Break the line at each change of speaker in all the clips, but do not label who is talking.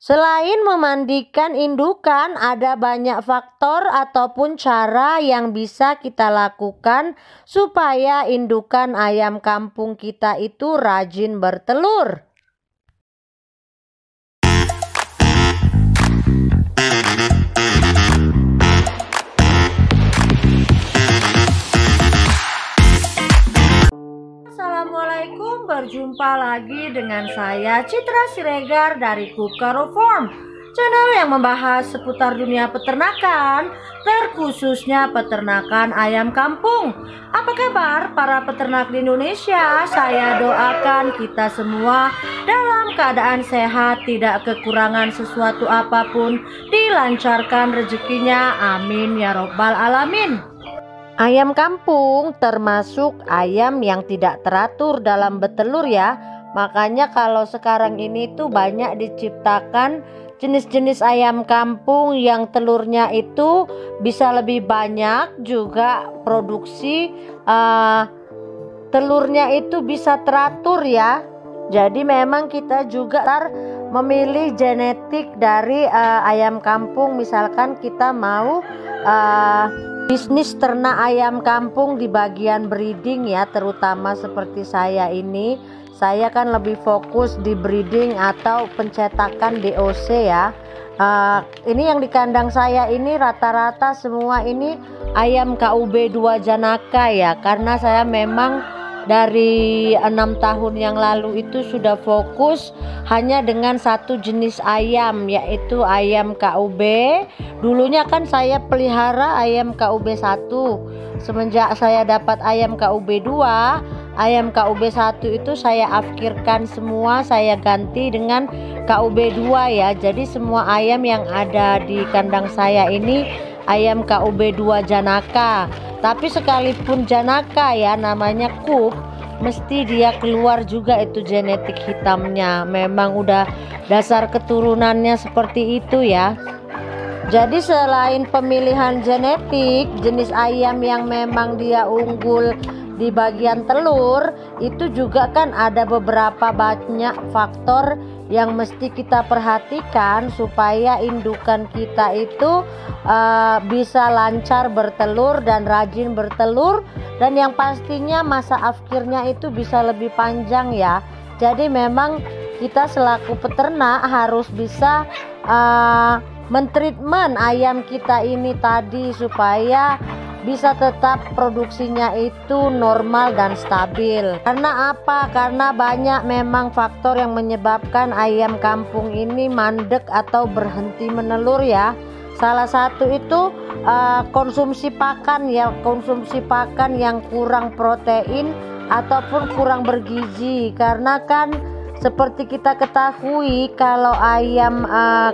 Selain memandikan indukan, ada banyak faktor ataupun cara yang bisa kita lakukan supaya indukan ayam kampung kita itu rajin bertelur. Assalamualaikum, berjumpa lagi dengan saya Citra Siregar dari Kukaro Farm, channel yang membahas seputar dunia peternakan, terkhususnya peternakan ayam kampung. Apa kabar para peternak di Indonesia? Saya doakan kita semua dalam keadaan sehat, tidak kekurangan sesuatu apapun, dilancarkan rezekinya, amin ya robbal alamin. Ayam kampung termasuk ayam yang tidak teratur dalam bertelur ya. Makanya kalau sekarang ini tuh banyak diciptakan jenis-jenis ayam kampung yang telurnya itu bisa lebih banyak, juga produksi telurnya itu bisa teratur ya. Jadi memang kita juga memilih genetik dari ayam kampung. Misalkan kita mau bisnis ternak ayam kampung di bagian breeding ya, terutama seperti saya ini, saya kan lebih fokus di breeding atau pencetakan DOC ya. Ini yang di kandang saya ini rata-rata semua ini ayam KUB 2 Janaka ya, karena saya memang dari 6 tahun yang lalu itu sudah fokus hanya dengan satu jenis ayam, yaitu ayam KUB. Dulunya kan saya pelihara ayam KUB 1. Semenjak saya dapat ayam KUB 2, ayam KUB 1 itu saya afkirkan semua, saya ganti dengan KUB 2 ya. Jadi semua ayam yang ada di kandang saya ini ayam KUB 2 Janaka. Tapi sekalipun Janaka ya, namanya Kup, mesti dia keluar juga itu genetik hitamnya. Memang udah dasar keturunannya seperti itu ya. Jadi selain pemilihan genetik, jenis ayam yang memang dia unggul di bagian telur, itu juga kan ada beberapa banyak faktor yang mesti kita perhatikan supaya indukan kita itu bisa lancar bertelur dan rajin bertelur, dan yang pastinya masa afkirnya itu bisa lebih panjang ya. Jadi memang kita selaku peternak harus bisa mentreatment ayam kita ini tadi supaya bisa tetap produksinya itu normal dan stabil. Karena apa? Karena banyak memang faktor yang menyebabkan ayam kampung ini mandek atau berhenti menelur ya. Salah satu itu konsumsi pakan ya, konsumsi pakan yang kurang protein ataupun kurang bergizi. Karena kan seperti kita ketahui kalau ayam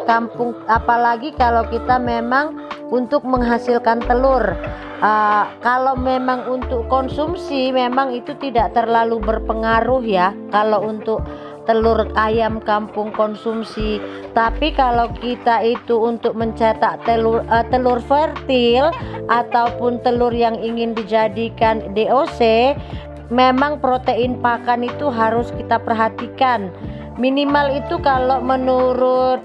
kampung, apalagi kalau kita memang untuk menghasilkan telur, kalau memang untuk konsumsi memang itu tidak terlalu berpengaruh ya kalau untuk telur ayam kampung konsumsi. Tapi kalau kita itu untuk mencetak telur fertil ataupun telur yang ingin dijadikan DOC, memang protein pakan itu harus kita perhatikan. Minimal itu kalau menurut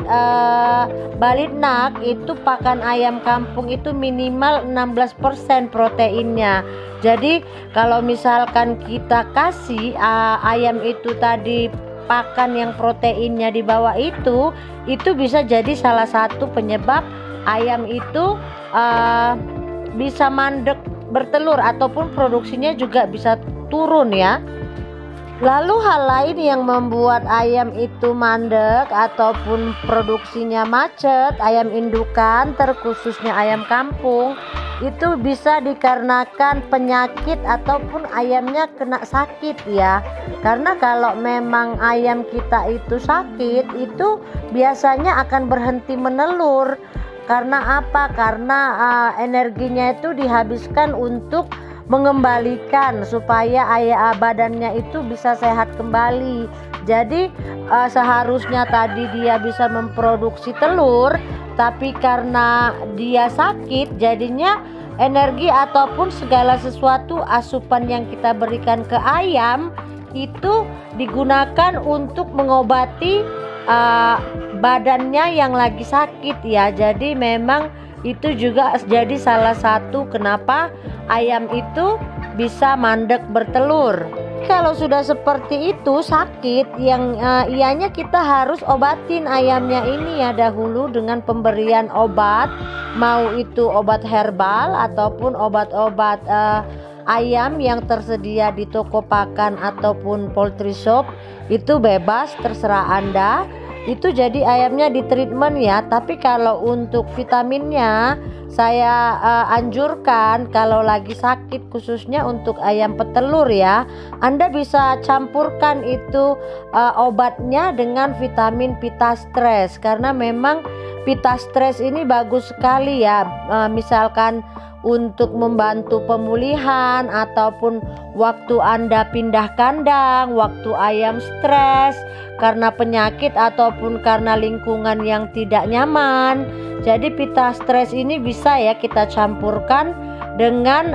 Balitnak itu pakan ayam kampung itu minimal 16% proteinnya. Jadi kalau misalkan kita kasih ayam itu tadi pakan yang proteinnya di bawah itu bisa jadi salah satu penyebab ayam itu bisa mandek bertelur ataupun produksinya juga bisa turun ya. Lalu hal lain yang membuat ayam itu mandek ataupun produksinya macet, ayam indukan terkhususnya ayam kampung, itu bisa dikarenakan penyakit ataupun ayamnya kena sakit ya. Karena kalau memang ayam kita itu sakit, itu biasanya akan berhenti menelur. Karena apa? Karena energinya itu dihabiskan untuk mengembalikan supaya badannya itu bisa sehat kembali. Jadi seharusnya tadi dia bisa memproduksi telur, tapi karena dia sakit jadinya energi ataupun segala sesuatu asupan yang kita berikan ke ayam itu digunakan untuk mengobati badannya yang lagi sakit ya. Jadi memang itu juga jadi salah satu kenapa ayam itu bisa mandek bertelur. Kalau sudah seperti itu sakit, yang ianya kita harus obatin ayamnya ini ya dahulu dengan pemberian obat, mau itu obat herbal ataupun obat-obat ayam yang tersedia di toko pakan ataupun poultry shop, itu bebas terserah Anda. Itu jadi ayamnya di treatment ya. Tapi kalau untuk vitaminnya saya anjurkan kalau lagi sakit, khususnya untuk ayam petelur ya, Anda bisa campurkan itu obatnya dengan vitamin Pitastres, karena memang Pitastres ini bagus sekali ya. Misalkan untuk membantu pemulihan ataupun waktu Anda pindah kandang, waktu ayam stres karena penyakit ataupun karena lingkungan yang tidak nyaman. Jadi Pitastres ini bisa ya kita campurkan dengan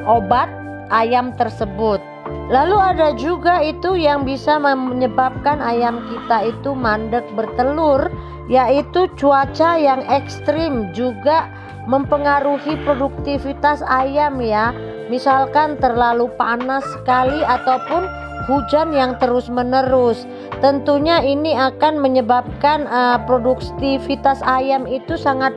obat ayam tersebut. Lalu ada juga itu yang bisa menyebabkan ayam kita itu mandek bertelur, yaitu cuaca yang ekstrim juga mempengaruhi produktivitas ayam ya. Misalkan terlalu panas sekali ataupun hujan yang terus menerus, tentunya ini akan menyebabkan produktivitas ayam itu sangat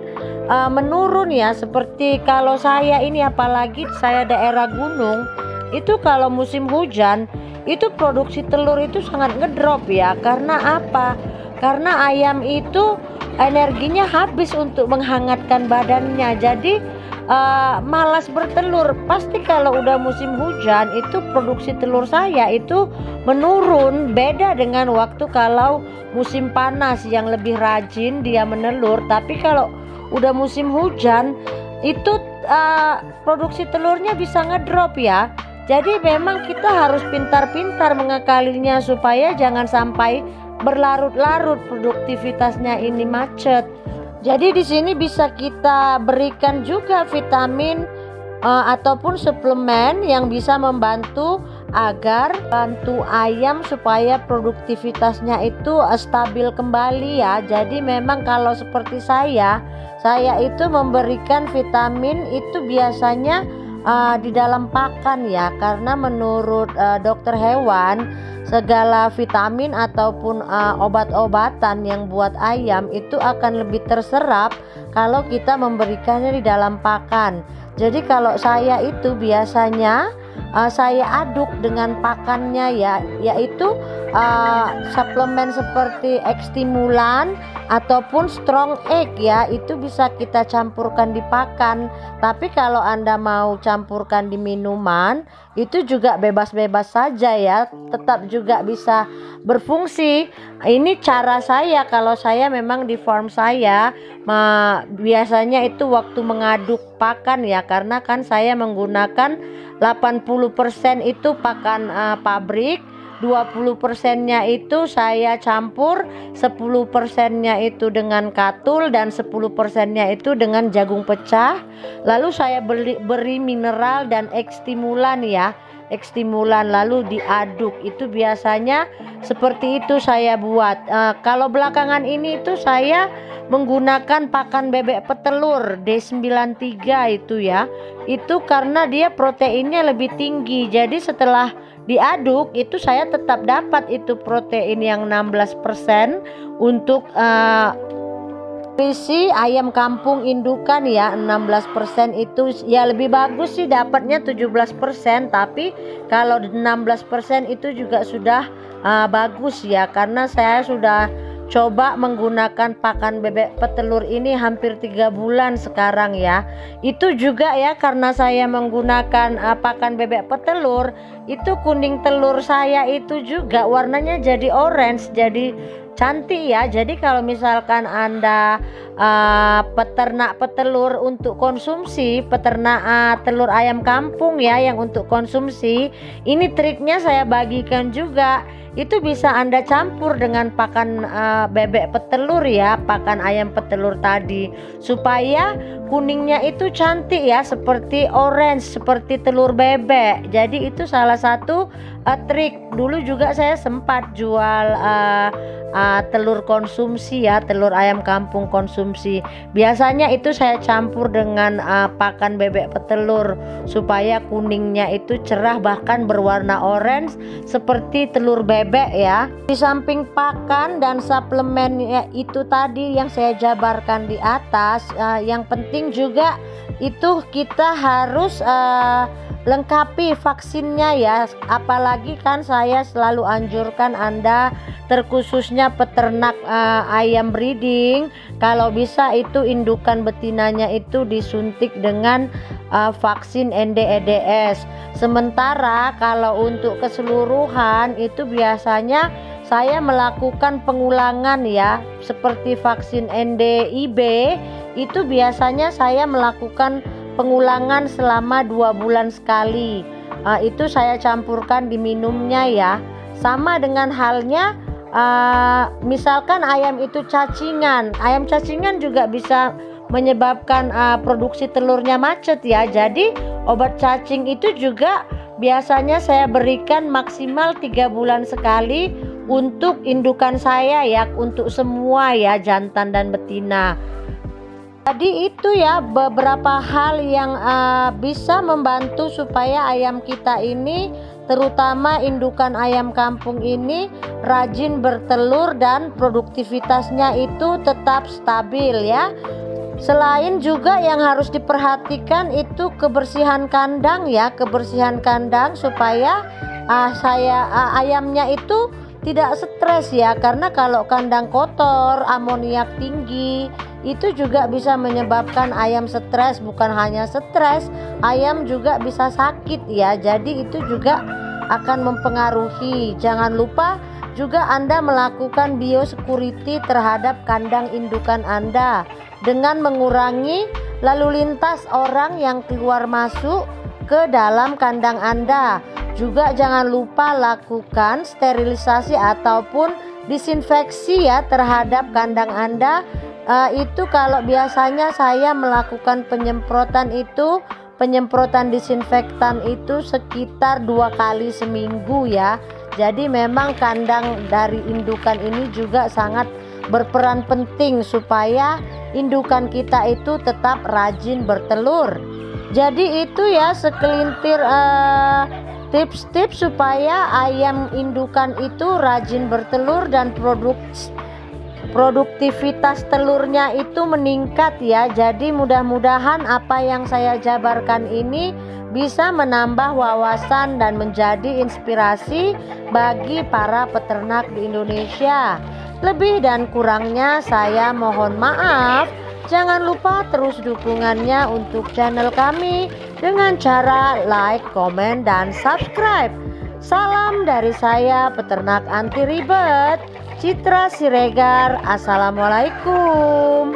menurun ya. Seperti kalau saya ini, apalagi saya daerah gunung, itu kalau musim hujan itu produksi telur itu sangat ngedrop ya. Karena apa? Karena ayam itu energinya habis untuk menghangatkan badannya, jadi malas bertelur. Pasti kalau udah musim hujan itu produksi telur saya itu menurun. Beda dengan waktu kalau musim panas yang lebih rajin dia menelur. Tapi kalau udah musim hujan itu produksi telurnya bisa ngedrop ya. Jadi memang kita harus pintar-pintar mengakalinya supaya jangan sampai berlarut-larut produktivitasnya ini macet. Jadi di sini bisa kita berikan juga vitamin ataupun suplemen yang bisa membantu agar bantu ayam supaya produktivitasnya itu stabil kembali ya. Jadi memang kalau seperti saya itu memberikan vitamin itu biasanya di dalam pakan ya, karena menurut dokter hewan segala vitamin ataupun obat-obatan yang buat ayam itu akan lebih terserap kalau kita memberikannya di dalam pakan. Jadi kalau saya itu biasanya saya aduk dengan pakannya ya, yaitu suplemen seperti ekstimulan ataupun strong egg ya, itu bisa kita campurkan di pakan. Tapi kalau Anda mau campurkan di minuman itu juga bebas-bebas saja ya, tetap juga bisa berfungsi. Ini cara saya kalau saya memang di farm saya biasanya itu waktu mengaduk pakan ya, karena kan saya menggunakan 80% itu pakan pabrik, 20%-nya itu saya campur, 10%-nya itu dengan katul, dan 10%-nya itu dengan jagung pecah. Lalu saya beri mineral dan ekstimulan ya, ekstimulan lalu diaduk. Itu biasanya seperti itu saya buat. Kalau belakangan ini itu saya menggunakan pakan bebek petelur D93 itu ya. Itu karena dia proteinnya lebih tinggi. Jadi setelah diaduk itu saya tetap dapat itu protein yang 16% untuk berisi ayam kampung indukan ya. 16% itu ya lebih bagus sih dapatnya 17%, tapi kalau 16% itu juga sudah bagus ya, karena saya sudah coba menggunakan pakan bebek petelur ini hampir 3 bulan sekarang ya. Itu juga ya karena saya menggunakan pakan bebek petelur, itu kuning telur saya itu juga warnanya jadi orange, jadi cantik ya. Jadi kalau misalkan Anda peternak petelur untuk konsumsi, peternak telur ayam kampung ya yang untuk konsumsi, ini triknya saya bagikan juga. itu bisa Anda campur dengan pakan bebek petelur ya, pakan ayam petelur tadi, supaya kuningnya itu cantik ya, seperti orange, seperti telur bebek. Jadi itu salah satu trik. Dulu juga saya sempat jual telur konsumsi ya, telur ayam kampung konsumsi. Biasanya itu saya campur dengan pakan bebek petelur supaya kuningnya itu cerah, bahkan berwarna orange seperti telur bebek ya. Di samping pakan dan suplemen itu tadi yang saya jabarkan di atas, yang penting juga itu kita harus lengkapi vaksinnya ya. Apalagi kan saya selalu anjurkan Anda, terkhususnya peternak ayam breeding, kalau bisa itu indukan betinanya itu disuntik dengan vaksin NDEDS. Sementara kalau untuk keseluruhan itu biasanya saya melakukan pengulangan ya, seperti vaksin NDIB itu biasanya saya melakukan pengulangan selama 2 bulan sekali. Itu saya campurkan di minumnya ya. Sama dengan halnya misalkan ayam itu cacingan, ayam cacingan juga bisa menyebabkan produksi telurnya macet ya. Jadi obat cacing itu juga biasanya saya berikan maksimal 3 bulan sekali untuk indukan saya ya, untuk semua ya, jantan dan betina. Jadi itu ya beberapa hal yang bisa membantu supaya ayam kita ini, terutama indukan ayam kampung ini, rajin bertelur dan produktivitasnya itu tetap stabil ya. Selain juga yang harus diperhatikan itu kebersihan kandang ya, kebersihan kandang supaya ayamnya itu tidak stres ya, karena kalau kandang kotor, amoniak tinggi, itu juga bisa menyebabkan ayam stres. Bukan hanya stres, ayam juga bisa sakit ya. Jadi itu juga akan mempengaruhi. Jangan lupa juga Anda melakukan biosecurity terhadap kandang indukan Anda dengan mengurangi lalu lintas orang yang keluar masuk ke dalam kandang Anda. Juga jangan lupa lakukan sterilisasi ataupun disinfeksi ya terhadap kandang Anda. Itu kalau biasanya saya melakukan penyemprotan disinfektan itu sekitar 2 kali seminggu ya. Jadi memang kandang dari indukan ini juga sangat berperan penting supaya indukan kita itu tetap rajin bertelur. Jadi itu ya sekelintir tips-tips supaya ayam indukan itu rajin bertelur dan produktivitas telurnya itu meningkat ya. Jadi mudah-mudahan apa yang saya jabarkan ini bisa menambah wawasan dan menjadi inspirasi bagi para peternak di Indonesia. Lebih dan kurangnya saya mohon maaf. Jangan lupa terus dukungannya untuk channel kami dengan cara like, komen, dan subscribe. Salam dari saya, peternak anti ribet, Citra Siregar. Assalamualaikum.